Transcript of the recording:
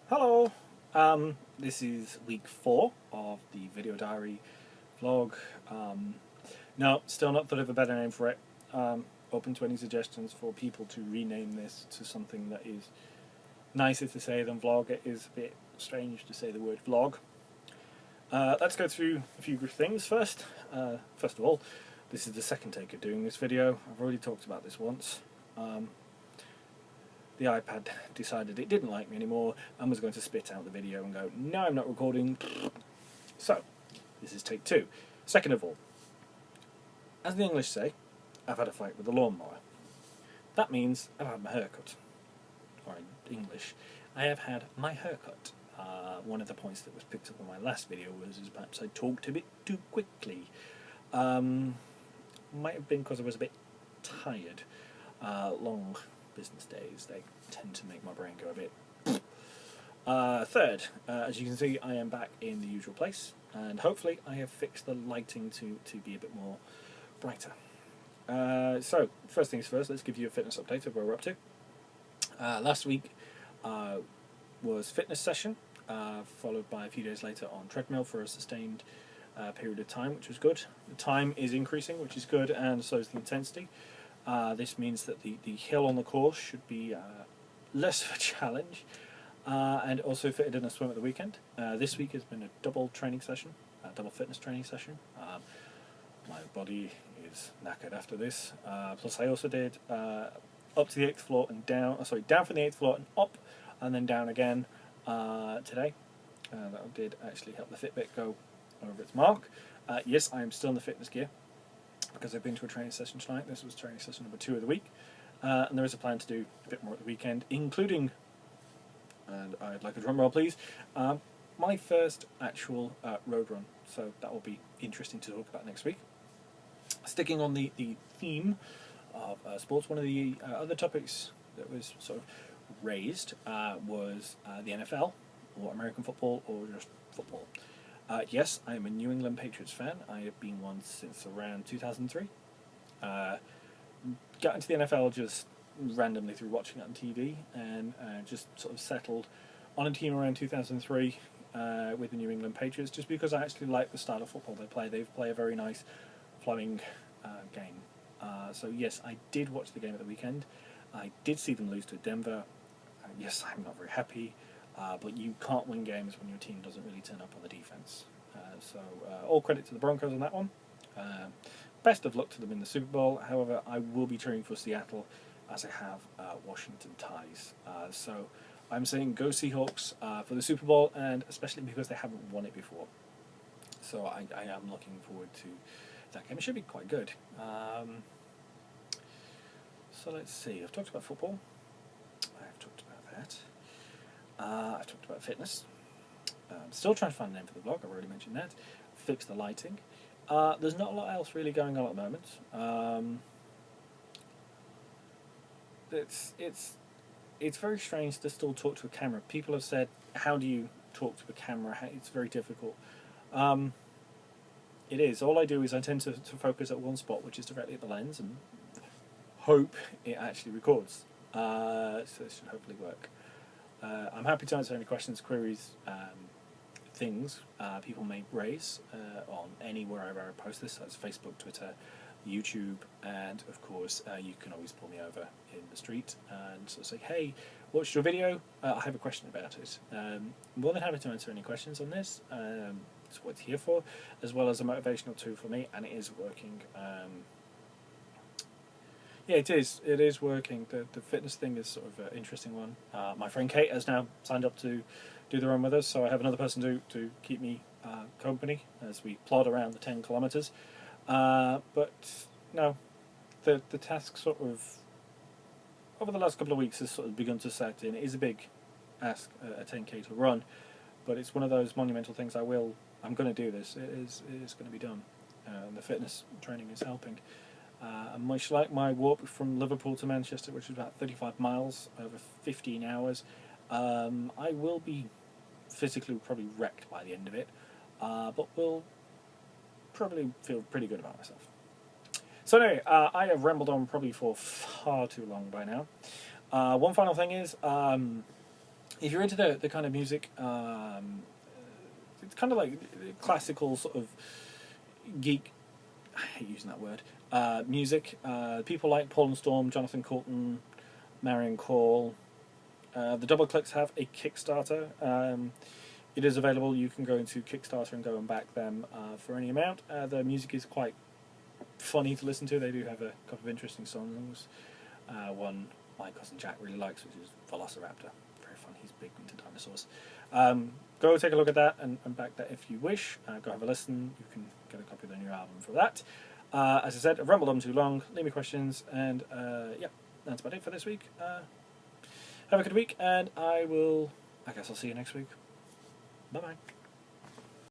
Hello, this is week 4 of the video diary vlog. No, still not thought of a better name for it. Open to any suggestions for people to rename this to something that is nicer to say than vlog. It is a bit strange to say the word vlog. Let's go through a few things first. First of all, this is the second take of doing this video. I've already talked about this once. The iPad decided it didn't like me anymore and was going to spit out the video and go, no, I'm not recording. So, this is take 2. Second of all, as the English say, I've had a fight with the lawnmower. That means I've had my haircut. Or in English, I have had my haircut. One of the points that was picked up on my last video was perhaps I talked a bit too quickly. Might have been because I was a bit tired. Long business days, they tend to make my brain go a bit. Third, as you can see, I am back in the usual place, and hopefully I have fixed the lighting to be a bit more brighter. So, first things first, let's give you a fitness update of where we're up to. Last week was fitness session, followed by a few days later on treadmill for a sustained period of time, which was good. The time is increasing, which is good, and so is the intensity. This means that the hill on the course should be less of a challenge, and also fitted in a swim at the weekend. This week has been a double training session, a double fitness training session. My body is knackered after this. Plus I also did up to the 8th floor and down, down from the 8th floor and up, and then down again today. That did actually help the Fitbit go over its mark. Yes, I am still in the fitness gear, because I've been to a training session tonight. This was training session number 2 of the week, and there is a plan to do a bit more at the weekend, including, and I'd like a drum roll please, my first actual road run, so that will be interesting to talk about next week. Sticking on the theme of sports, one of the other topics that was sort of raised was the NFL, or American football, or just football. Yes, I am a New England Patriots fan. I have been one since around 2003. Got into the NFL just randomly through watching it on TV, and just sort of settled on a team around 2003 with the New England Patriots, just because I actually like the style of football they play. They play a very nice, flowing game. So yes, I did watch the game at the weekend. I did see them lose to Denver. Yes, I'm not very happy. But you can't win games when your team doesn't really turn up on the defense. So all credit to the Broncos on that one. Best of luck to them in the Super Bowl. However, I will be cheering for Seattle, as I have Washington ties. So I'm saying go Seahawks for the Super Bowl, and especially because they haven't won it before. So I am looking forward to that game. It should be quite good. So let's see. I've talked about football. I've talked about that. I've talked about fitness. Still trying to find a name for the blog, I've already mentioned that. Fix the lighting. There's not a lot else really going on at the moment. It's very strange to still talk to a camera. People have said, how do you talk to a camera? It's very difficult. It is. All I do is I tend to focus at one spot, which is directly at the lens, and hope it actually records. So this should hopefully work. I'm happy to answer any questions, queries, things people may raise on anywhere I post this. That's Facebook, Twitter, YouTube, and of course you can always pull me over in the street and sort of say, hey, watched your video, I have a question about it. More than happy to answer any questions on this. It's what it's here for, as well as a motivational tool for me, and it is working. Yeah, it is. It is working. The fitness thing is sort of an interesting one. My friend Kate has now signed up to do the run with us, so I have another person to keep me company as we plod around the 10 kilometres. But no, the task sort of over the last couple of weeks has sort of begun to set in. It is a big ask, a 10k to run, but it's one of those monumental things. I'm going to do this. It is going to be done. And the fitness training is helping. And much like my walk from Liverpool to Manchester, which is about 35 miles over 15 hours, I will be physically probably wrecked by the end of it, but will probably feel pretty good about myself. So anyway, I have rambled on probably for far too long by now. One final thing is, if you're into the kind of music, it's kind of like classical sort of geek. I hate using that word. Music. People like Paul and Storm, Jonathan Coulton, Marion Call. The Double Clicks have a Kickstarter. It is available. You can go into Kickstarter and go and back them for any amount. The music is quite funny to listen to. They do have a couple of interesting songs. One my cousin Jack really likes, which is Velociraptor. Very fun. He's big into dinosaurs. Go take a look at that and back that if you wish. Go have a listen. You can get a copy of the new album for that. As I said, I've rambled on too long. Leave me questions, and yeah, that's about it for this week. Have a good week, and I guess I'll see you next week. Bye bye.